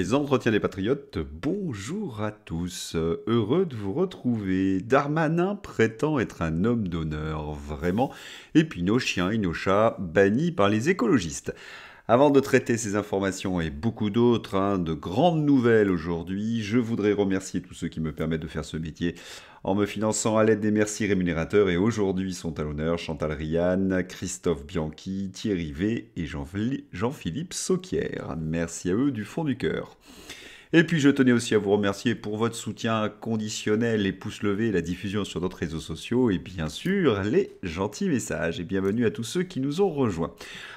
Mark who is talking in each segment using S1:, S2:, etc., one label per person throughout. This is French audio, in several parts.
S1: les entretiens des patriotes, bonjour à tous, heureux de vous retrouver. Darmanin prétend être un homme d'honneur, vraiment, et puis nos chiens et nos chats bannis par les écologistes. Avant de traiter ces informations et beaucoup d'autres, de grandes nouvelles aujourd'hui, je voudrais remercier tous ceux qui me permettent de faire ce métier en me finançant à l'aide des merci rémunérateurs et aujourd'hui sont à l'honneur Chantal Rianne, Christophe Bianchi, Thierry V et Jean-Philippe Sauquière. Merci à eux du fond du cœur. Et puis je tenais aussi à vous remercier pour votre soutien conditionnel, les pouces levés, la diffusion sur d'autres réseaux sociaux et bien sûr les gentils messages. Et bienvenue à tous ceux qui nous ont rejoints.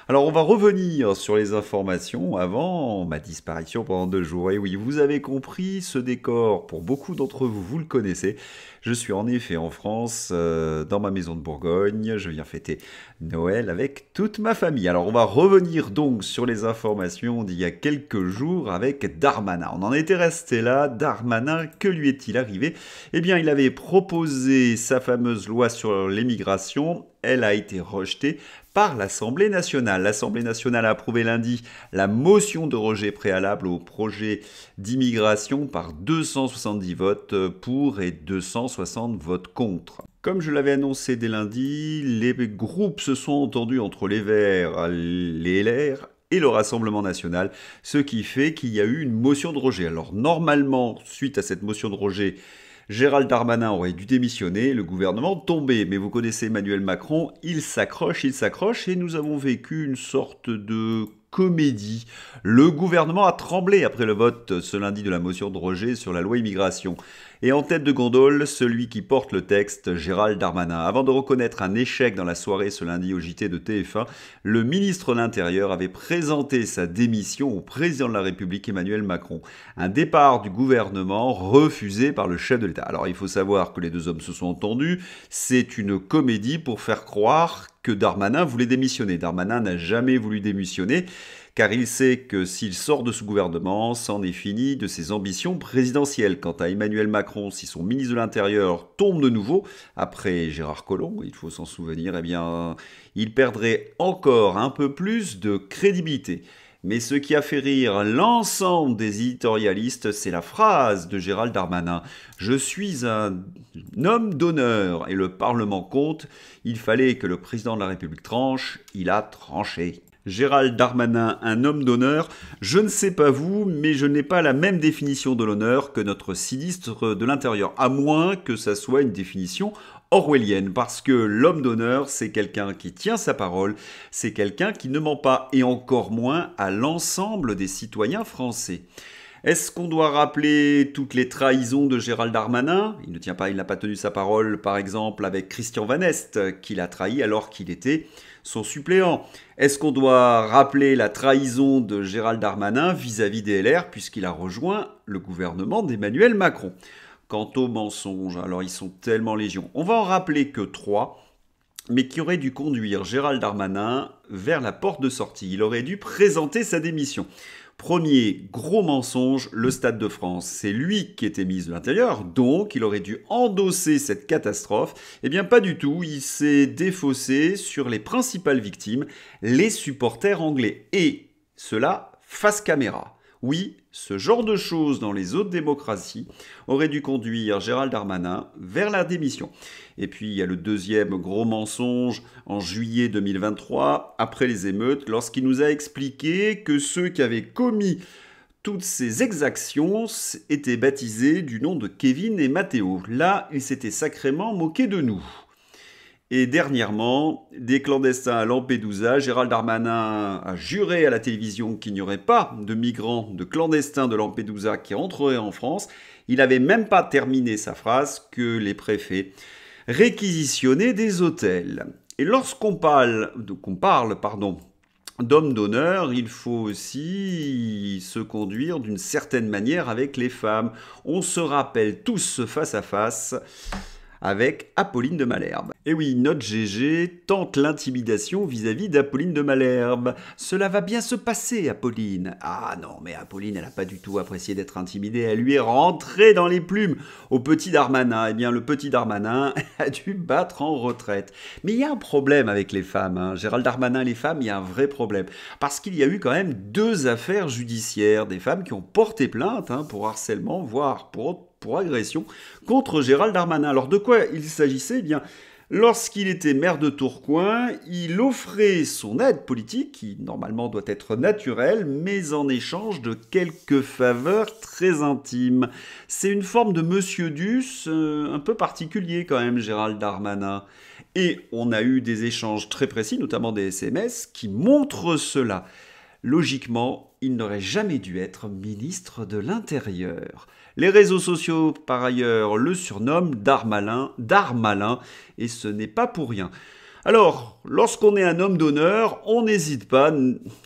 S1: Alors on va revenir sur les informations avant ma disparition pendant 2 jours. Et oui, vous avez compris, ce décor, pour beaucoup d'entre vous, vous le connaissez. Je suis en effet en France, dans ma maison de Bourgogne. Je viens fêter Noël avec toute ma famille. Alors on va revenir donc sur les informations d'il y a quelques jours avec Darmanin. On en était resté là. Darmanin, que lui est-il arrivé? Eh bien, il avait proposé sa fameuse loi sur l'immigration. Elle a été rejetée par l'Assemblée nationale. L'Assemblée nationale a approuvé lundi la motion de rejet préalable au projet d'immigration par 270 votes pour et 260 votes contre. Comme je l'avais annoncé dès lundi, les groupes se sont entendus entre les Verts, les LR et le Rassemblement national, ce qui fait qu'il y a eu une motion de rejet. Alors normalement, suite à cette motion de rejet, Gérald Darmanin aurait dû démissionner, le gouvernement tombé. Mais vous connaissez Emmanuel Macron, il s'accroche, et nous avons vécu une sorte de comédie. Le gouvernement a tremblé après le vote ce lundi de la motion de rejet sur la loi immigration. Et en tête de gondole, celui qui porte le texte, Gérald Darmanin. Avant de reconnaître un échec dans la soirée ce lundi au JT de TF1, le ministre de l'Intérieur avait présenté sa démission au président de la République Emmanuel Macron. Un départ du gouvernement refusé par le chef de l'État. Alors il faut savoir que les deux hommes se sont entendus. C'est une comédie pour faire croire que Darmanin voulait démissionner. Darmanin n'a jamais voulu démissionner, car il sait que s'il sort de ce gouvernement, c'en est fini de ses ambitions présidentielles. Quant à Emmanuel Macron, si son ministre de l'Intérieur tombe de nouveau, après Gérard Collomb, il faut s'en souvenir, eh bien, il perdrait encore un peu plus de crédibilité. Mais ce qui a fait rire l'ensemble des éditorialistes, c'est la phrase de Gérald Darmanin. Je suis un homme d'honneur et le Parlement compte. Il fallait que le président de la République tranche. Il a tranché. Gérald Darmanin, un homme d'honneur. Je ne sais pas vous, mais je n'ai pas la même définition de l'honneur que notre sinistre de l'Intérieur, à moins que ça soit une définition orwellienne, parce que l'homme d'honneur, c'est quelqu'un qui tient sa parole, c'est quelqu'un qui ne ment pas, et encore moins à l'ensemble des citoyens français. Est-ce qu'on doit rappeler toutes les trahisons de Gérald Darmanin? Il ne tient pas, il n'a pas tenu sa parole, par exemple, avec Christian Van Est, qu'il a trahi alors qu'il était son suppléant. Est-ce qu'on doit rappeler la trahison de Gérald Darmanin vis-à-vis des LR, puisqu'il a rejoint le gouvernement d'Emmanuel Macron? Quant aux mensonges, alors ils sont tellement légion. On va en rappeler que 3, mais qui auraient dû conduire Gérald Darmanin vers la porte de sortie. Il aurait dû présenter sa démission. Premier gros mensonge, le Stade de France. C'est lui qui était ministre de l'Intérieur, donc il aurait dû endosser cette catastrophe. Eh bien pas du tout, il s'est défaussé sur les principales victimes, les supporters anglais. Et cela face caméra. Oui, ce genre de choses dans les autres démocraties aurait dû conduire Gérald Darmanin vers la démission. Et puis il y a le deuxième gros mensonge en juillet 2023, après les émeutes, lorsqu'il nous a expliqué que ceux qui avaient commis toutes ces exactions étaient baptisés du nom de Kevin et Matteo. Là, il s'était sacrément moqué de nous. Et dernièrement, des clandestins à Lampedusa, Gérald Darmanin a juré à la télévision qu'il n'y aurait pas de migrants, de clandestins de Lampedusa qui entreraient en France. Il n'avait même pas terminé sa phrase que les préfets réquisitionnaient des hôtels. Et lorsqu'on parle, d'hommes d'honneur, il faut aussi se conduire d'une certaine manière avec les femmes. On se rappelle tous face à face avec Apolline de Malherbe. Et oui, notre GG tente l'intimidation vis-à-vis d'Apolline de Malherbe. Cela va bien se passer, Apolline. Ah non, mais Apolline, elle n'a pas du tout apprécié d'être intimidée. Elle lui est rentrée dans les plumes au petit Darmanin. Eh bien, le petit Darmanin a dû battre en retraite. Mais il y a un problème avec les femmes, hein. Gérald Darmanin et les femmes, il y a un vrai problème. Parce qu'il y a eu quand même 2 affaires judiciaires, des femmes qui ont porté plainte pour harcèlement, voire pour agression contre Gérald Darmanin. Alors de quoi il s'agissait? Eh bien, lorsqu'il était maire de Tourcoing, il offrait son aide politique, qui normalement doit être naturelle, mais en échange de quelques faveurs très intimes. C'est une forme de Monsieur Duss un peu particulier quand même, Gérald Darmanin. Et on a eu des échanges très précis, notamment des SMS, qui montrent cela. Logiquement, il n'aurait jamais dû être ministre de l'Intérieur. Les réseaux sociaux, par ailleurs, le surnomment Darmalin, et ce n'est pas pour rien. Alors, lorsqu'on est un homme d'honneur, on n'hésite pas,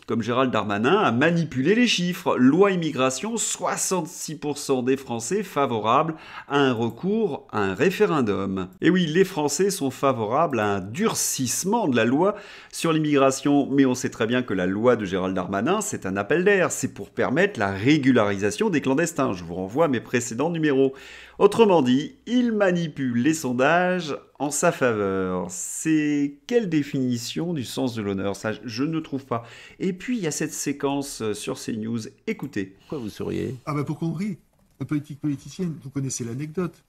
S1: comme Gérald Darmanin, à manipuler les chiffres. Loi immigration, 66% des Français favorables à un recours à un référendum. Et oui, les Français sont favorables à un durcissement de la loi sur l'immigration, mais on sait très bien que la loi de Gérald Darmanin, c'est un appel d'air, c'est pour permettre la régularisation des clandestins. Je vous renvoie à mes précédents numéros. Autrement dit, il manipule les sondages en sa faveur. C'est quelle définition du sens de l'honneur? Ça, je ne trouve pas. Et puis, il y a cette séquence sur CNews. Écoutez.
S2: Pourquoi vous souriez?
S3: Ah ben pour qu'on rit. La politique politicienne, vous connaissez l'anecdote.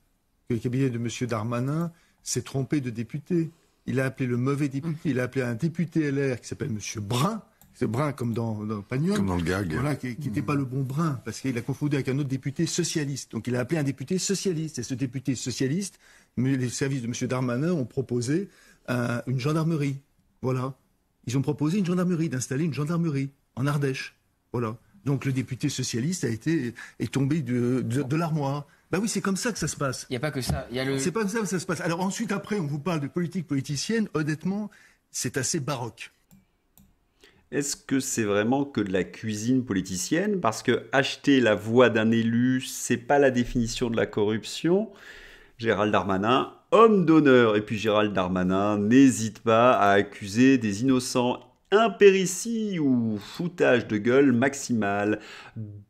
S3: Que le cabinet de M. Darmanin s'est trompé de député. Il a appelé le mauvais député. Il a appelé un député LR qui s'appelle M. Brun. C'est Brun comme dans Pagnol.
S2: Comme dans le gag.
S3: Voilà, qui n'était pas le bon Brun, parce qu'il a confondu avec un autre député socialiste. Donc il a appelé un député socialiste. Et ce député socialiste, les services de M. Darmanin ont proposé une gendarmerie. Voilà. Ils ont proposé une gendarmerie, d'installer une gendarmerie en Ardèche. Voilà. Donc le député socialiste est tombé de l'armoire. Ben oui, c'est comme ça que ça se passe.
S4: Il n'y a pas que ça.
S3: C'est pas comme ça que ça se passe. Alors ensuite, après, on vous parle de politique politicienne. Honnêtement, c'est assez baroque.
S1: Est-ce que c'est vraiment que de la cuisine politicienne? Parce que acheter la voix d'un élu, c'est pas la définition de la corruption. Gérald Darmanin, homme d'honneur. Et puis Gérald Darmanin n'hésite pas à accuser des innocents. Impéritie ou foutage de gueule maximal.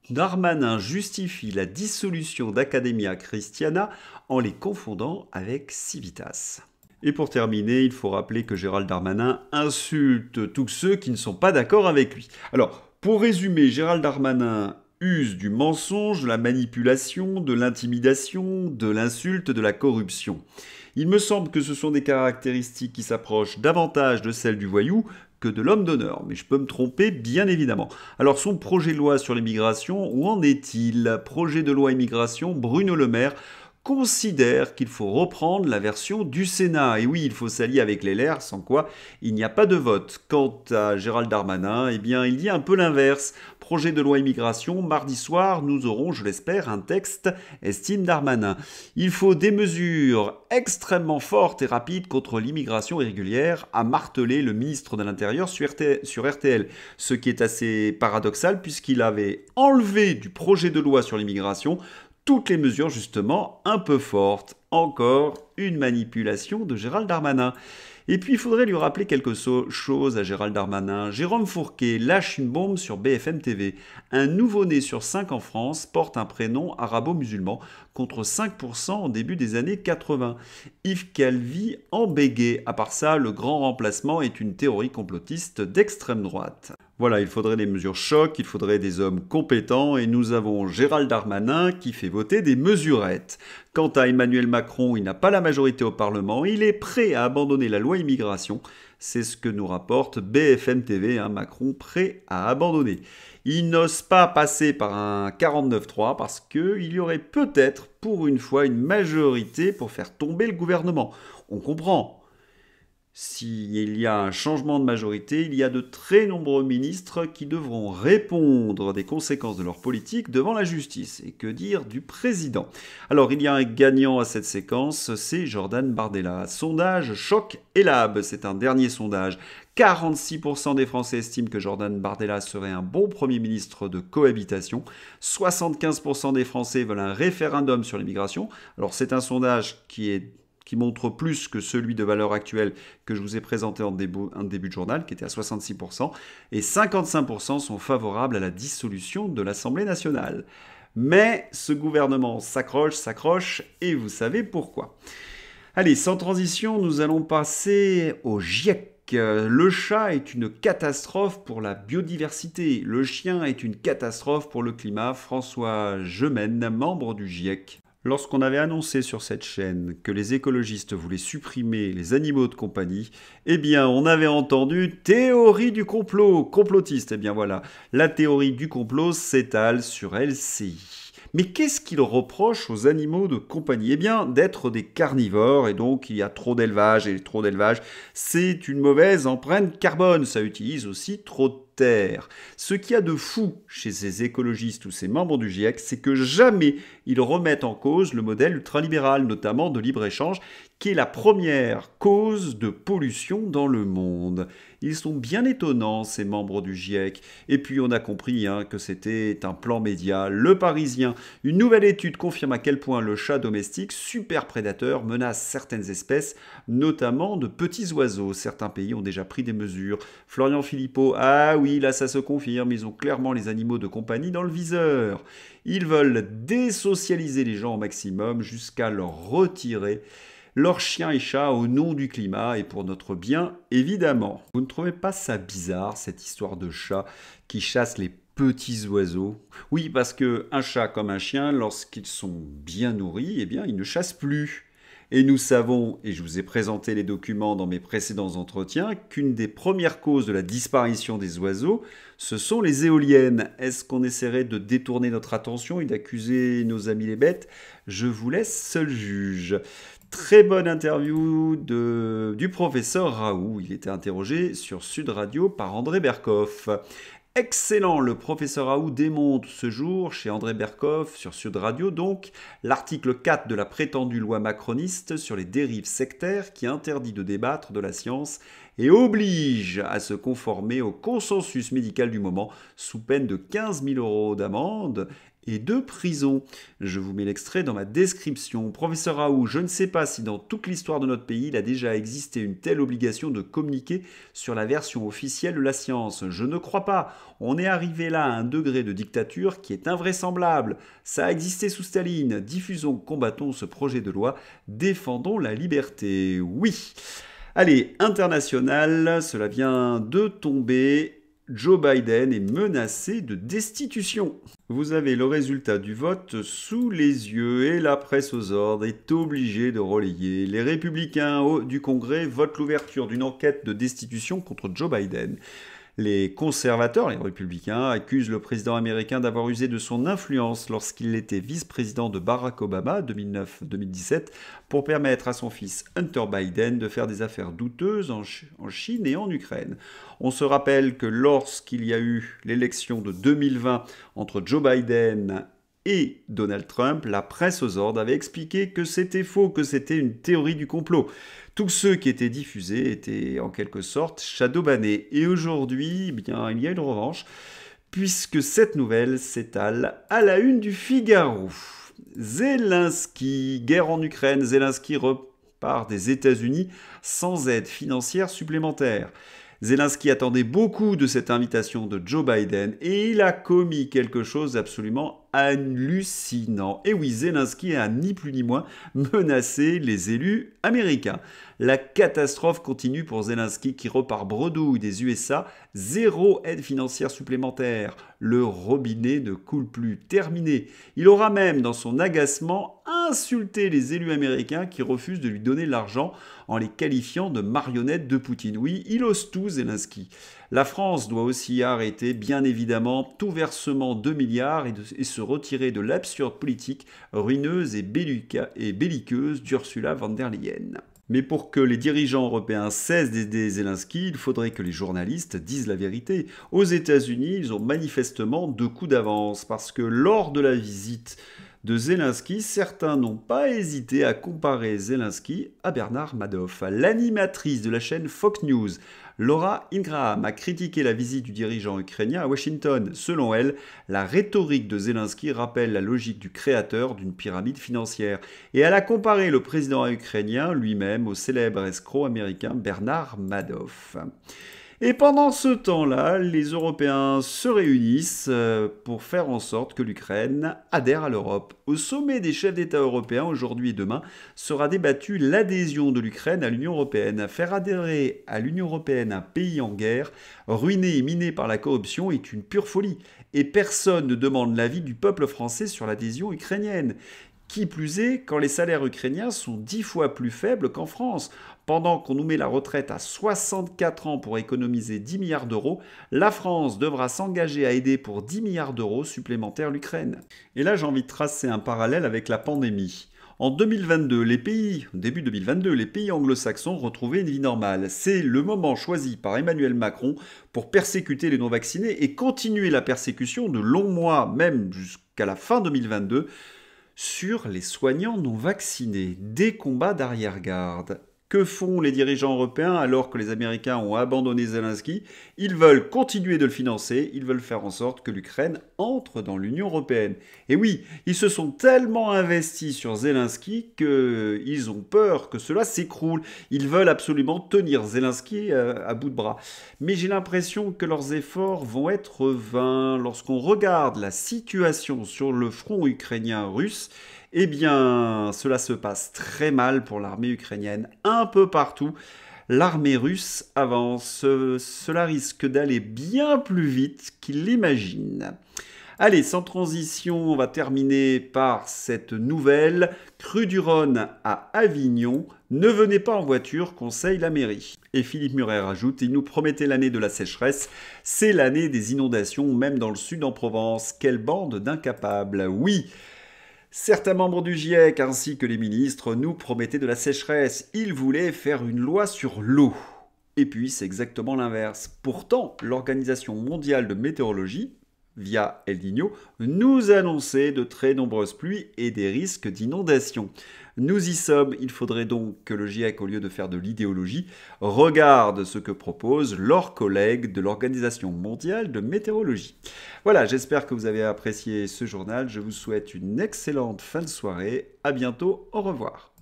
S1: Darmanin justifie la dissolution d'Academia Christiana en les confondant avec Civitas. Et pour terminer, il faut rappeler que Gérald Darmanin insulte tous ceux qui ne sont pas d'accord avec lui. Alors, pour résumer, Gérald Darmanin use du mensonge, de la manipulation, de l'intimidation, de l'insulte, de la corruption. Il me semble que ce sont des caractéristiques qui s'approchent davantage de celles du voyou que de l'homme d'honneur, mais je peux me tromper bien évidemment. Alors son projet de loi sur l'immigration, où en est-il? Projet de loi immigration, Bruno Le Maire considère qu'il faut reprendre la version du Sénat. Et oui, il faut s'allier avec les LR, sans quoi il n'y a pas de vote. Quant à Gérald Darmanin, eh bien, il dit un peu l'inverse. Projet de loi immigration, mardi soir, nous aurons, je l'espère, un texte, estime Darmanin. Il faut des mesures extrêmement fortes et rapides contre l'immigration irrégulière, a martelé le ministre de l'Intérieur sur RTL. Ce qui est assez paradoxal, puisqu'il avait enlevé du projet de loi sur l'immigration toutes les mesures justement un peu fortes. Encore une manipulation de Gérald Darmanin. Et puis il faudrait lui rappeler quelque chose à Gérald Darmanin. Jérôme Fourquet lâche une bombe sur BFM TV. Un nouveau-né sur 5 en France porte un prénom arabo-musulman contre 5% au début des années 80. Yves Calvi en bégaye. À part ça, le grand remplacement est une théorie complotiste d'extrême droite. Voilà, il faudrait des mesures chocs, il faudrait des hommes compétents, et nous avons Gérald Darmanin qui fait voter des mesurettes. Quant à Emmanuel Macron, il n'a pas la majorité au Parlement, il est prêt à abandonner la loi immigration. C'est ce que nous rapporte BFM TV, Macron prêt à abandonner. Il n'ose pas passer par un 49-3 parce qu'il y aurait peut-être pour une fois une majorité pour faire tomber le gouvernement. On comprend. S'il y a un changement de majorité, il y a de très nombreux ministres qui devront répondre des conséquences de leur politique devant la justice. Et que dire du président? Alors, il y a un gagnant à cette séquence, c'est Jordan Bardella. Sondage Choc et Lab, c'est un dernier sondage. 46% des Français estiment que Jordan Bardella serait un bon Premier ministre de cohabitation. 75% des Français veulent un référendum sur l'immigration. Alors, c'est un sondage qui est qui montre plus que celui de valeur actuelle que je vous ai présenté en début de journal, qui était à 66%, et 55% sont favorables à la dissolution de l'Assemblée nationale. Mais ce gouvernement s'accroche, et vous savez pourquoi. Allez, sans transition, nous allons passer au GIEC. Le chat est une catastrophe pour la biodiversité. Le chien est une catastrophe pour le climat. François Gemène, membre du GIEC. Lorsqu'on avait annoncé sur cette chaîne que les écologistes voulaient supprimer les animaux de compagnie, eh bien, on avait entendu théorie du complot, complotiste. Eh bien voilà, la théorie du complot s'étale sur LCI. Mais qu'est-ce qu'il reproche aux animaux de compagnie? Eh bien, d'être des carnivores, et donc il y a trop d'élevage, et trop d'élevage, c'est une mauvaise empreinte carbone. Ça utilise aussi trop de terre. Ce qu'il y a de fou chez ces écologistes ou ces membres du GIEC, c'est que jamais ils remettent en cause le modèle ultralibéral, notamment de libre-échange, qui est la première cause de pollution dans le monde. Ils sont bien étonnants, ces membres du GIEC. Et puis on a compris que c'était un plan média. Le Parisien, une nouvelle étude confirme à quel point le chat domestique, super prédateur, menace certaines espèces, notamment de petits oiseaux. Certains pays ont déjà pris des mesures. Florian Philippot, ah oui, là ça se confirme, ils ont clairement les animaux de compagnie dans le viseur. Ils veulent désocialiser les gens au maximum jusqu'à leur retirer leurs chiens et chats au nom du climat et pour notre bien, évidemment. Vous ne trouvez pas ça bizarre, cette histoire de chat qui chasse les petits oiseaux? Oui, parce qu'un chat comme un chien, lorsqu'ils sont bien nourris, eh bien, ils ne chassent plus. Et nous savons, et je vous ai présenté les documents dans mes précédents entretiens, qu'une des premières causes de la disparition des oiseaux, ce sont les éoliennes. Est-ce qu'on essaierait de détourner notre attention et d'accuser nos amis les bêtes? Je vous laisse seul juge. Très bonne interview du professeur Raoult. Il était interrogé sur Sud Radio par André Berkoff. Excellent, le professeur Raoult démonte ce jour chez André Berkoff sur Sud Radio donc l'article 4 de la prétendue loi macroniste sur les dérives sectaires qui interdit de débattre de la science et oblige à se conformer au consensus médical du moment sous peine de 15 000 € d'amende et de prison. Je vous mets l'extrait dans ma description. Professeur Raoult, je ne sais pas si dans toute l'histoire de notre pays, il a déjà existé une telle obligation de communiquer sur la version officielle de la science. Je ne crois pas. On est arrivé là à un degré de dictature qui est invraisemblable. Ça a existé sous Staline. Diffusons, combattons ce projet de loi. Défendons la liberté. Oui. Allez, international, cela vient de tomber. Joe Biden est menacé de destitution. Vous avez le résultat du vote sous les yeux et la presse aux ordres est obligée de relayer. Les républicains du Congrès votent l'ouverture d'une enquête de destitution contre Joe Biden. Les conservateurs, les républicains, accusent le président américain d'avoir usé de son influence lorsqu'il était vice-président de Barack Obama 2009-2017 pour permettre à son fils Hunter Biden de faire des affaires douteuses en Chine et en Ukraine. On se rappelle que lorsqu'il y a eu l'élection de 2020 entre Joe Biden et Donald Trump, la presse aux ordres avait expliqué que c'était faux, que c'était une théorie du complot. Tous ceux qui étaient diffusés étaient en quelque sorte shadowbannés. Et aujourd'hui, eh bien, il y a une revanche, puisque cette nouvelle s'étale à la une du Figaro. Zelensky, guerre en Ukraine, Zelensky repart des États-Unis sans aide financière supplémentaire. Zelensky attendait beaucoup de cette invitation de Joe Biden et il a commis quelque chose d'absolument hallucinant. Et oui, Zelensky a ni plus ni moins menacé les élus américains. La catastrophe continue pour Zelensky qui repart bredouille des USA, zéro aide financière supplémentaire. Le robinet ne coule plus, terminé. Il aura même, dans son agacement, insulté les élus américains qui refusent de lui donner l'argent en les qualifiant de marionnettes de Poutine. Oui, il ose tout, Zelensky. La France doit aussi arrêter, bien évidemment, tout versement de milliards et se retirer de l'absurde politique ruineuse et belliqueuse d'Ursula von der Leyen. Mais pour que les dirigeants européens cessent d'aider Zelensky, il faudrait que les journalistes disent la vérité. Aux États-Unis, ils ont manifestement 2 coups d'avance parce que lors de la visite de Zelensky, certains n'ont pas hésité à comparer Zelensky à Bernard Madoff. L'animatrice de la chaîne Fox News, Laura Ingraham, a critiqué la visite du dirigeant ukrainien à Washington. Selon elle, la rhétorique de Zelensky rappelle la logique du créateur d'une pyramide financière. Et elle a comparé le président ukrainien lui-même au célèbre escroc américain Bernard Madoff. Et pendant ce temps-là, les Européens se réunissent pour faire en sorte que l'Ukraine adhère à l'Europe. Au sommet des chefs d'État européens, aujourd'hui et demain, sera débattue l'adhésion de l'Ukraine à l'Union européenne. Faire adhérer à l'Union européenne un pays en guerre, ruiné et miné par la corruption, est une pure folie. Et personne ne demande l'avis du peuple français sur l'adhésion ukrainienne. Qui plus est, quand les salaires ukrainiens sont 10 fois plus faibles qu'en France. Pendant qu'on nous met la retraite à 64 ans pour économiser 10 milliards d'euros, la France devra s'engager à aider pour 10 milliards d'euros supplémentaires l'Ukraine. Et là, j'ai envie de tracer un parallèle avec la pandémie. En 2022, début 2022, les pays anglo-saxons retrouvaient une vie normale. C'est le moment choisi par Emmanuel Macron pour persécuter les non-vaccinés et continuer la persécution de longs mois, même jusqu'à la fin 2022, sur les soignants non vaccinés. Des combats d'arrière-garde. Que font les dirigeants européens alors que les Américains ont abandonné Zelensky? Ils veulent continuer de le financer, ils veulent faire en sorte que l'Ukraine entre dans l'Union européenne. Et oui, ils se sont tellement investis sur Zelensky qu'ils ont peur que cela s'écroule. Ils veulent absolument tenir Zelensky à bout de bras. Mais j'ai l'impression que leurs efforts vont être vains. Lorsqu'on regarde la situation sur le front ukrainien-russe, eh bien, cela se passe très mal pour l'armée ukrainienne. Un peu partout, l'armée russe avance. Cela risque d'aller bien plus vite qu'il l'imagine. Allez, sans transition, on va terminer par cette nouvelle. Crue du Rhône à Avignon. Ne venez pas en voiture, conseille la mairie. Et Philippe Muret rajoute, il nous promettait l'année de la sécheresse. C'est l'année des inondations, même dans le sud en Provence. Quelle bande d'incapables. Oui. Certains membres du GIEC ainsi que les ministres nous promettaient de la sécheresse. Ils voulaient faire une loi sur l'eau. Et puis c'est exactement l'inverse. Pourtant, l'Organisation mondiale de météorologie, via El Niño, nous annonçait de très nombreuses pluies et des risques d'inondation. Nous y sommes, il faudrait donc que le GIEC, au lieu de faire de l'idéologie, regarde ce que proposent leurs collègues de l'Organisation mondiale de météorologie. Voilà, j'espère que vous avez apprécié ce journal. Je vous souhaite une excellente fin de soirée. À bientôt, au revoir.